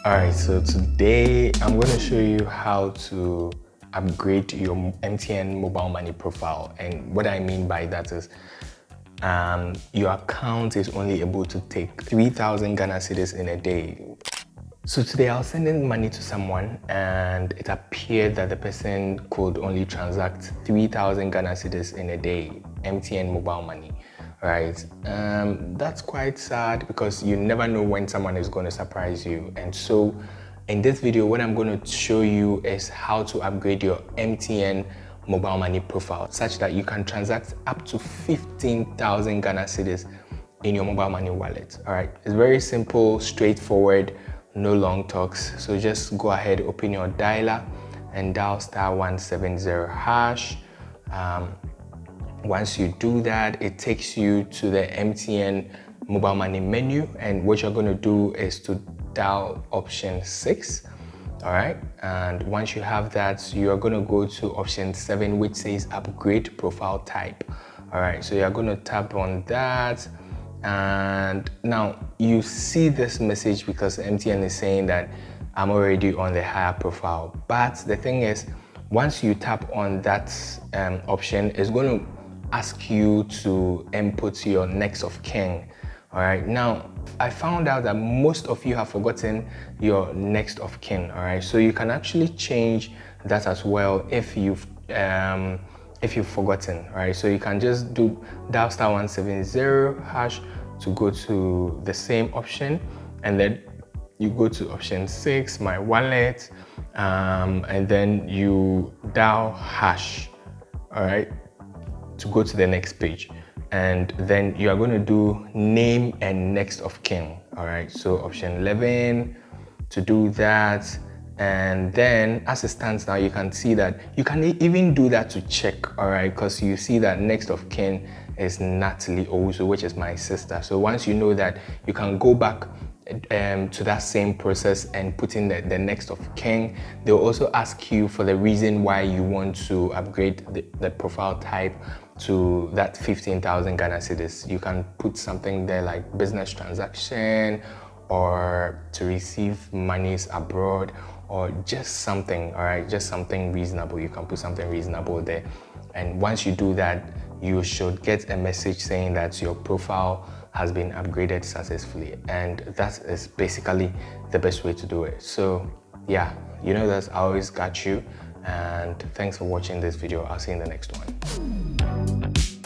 Alright, so today I'm going to show you how to upgrade your MTN Mobile Money profile. And what I mean by that is your account is only able to take 3,000 Ghana cedis in a day. So today I was sending money to someone and it appeared that the person could only transact 3,000 Ghana cedis in a day, MTN Mobile Money, right? That's quite sad because you never know when someone is going to surprise you. And so in this video, what I'm going to show you is how to upgrade your MTN Mobile Money profile such that you can transact up to 15,000 Ghana cedis in your mobile money wallet. All right, it's very simple, straightforward, no long talks. So just go ahead, open your dialer and dial *170#. Once you do that, it takes you to the MTN Mobile Money menu, and what you're going to do is to dial option 6. All right, and once you have that, you are going to go to option 7, which says upgrade profile type. All right, so you're going to tap on that. And now you see this message because MTN is saying that I'm already on the higher profile. But the thing is, once you tap on that option, it's going to ask you to input your next of kin. All right, now I found out that most of you have forgotten your next of kin. All right, so you can actually change that as well if you've forgotten. Right, so you can just do dial *170# to go to the same option, and then you go to option 6, my wallet, and then you dial hash, all right, to go to the next page. And then you are going to do name and next of kin. All right, so option 11 to do that. And then as it stands now, you can see that you can even do that to check, all right, because you see that next of kin is Natalie also, which is my sister. So once you know that, you can go back to that same process and put in the next of kin. They'll also ask you for the reason why you want to upgrade the profile type to that 15,000 Ghana cedis. You can put something there like business transaction, or to receive monies abroad, or just something, all right, just something reasonable. You can put something reasonable there. And once you do that, you should get a message saying that your profile has been upgraded successfully. And that is basically the best way to do it. So yeah, you know that I always got you. And thanks for watching this video. I'll see you in the next one.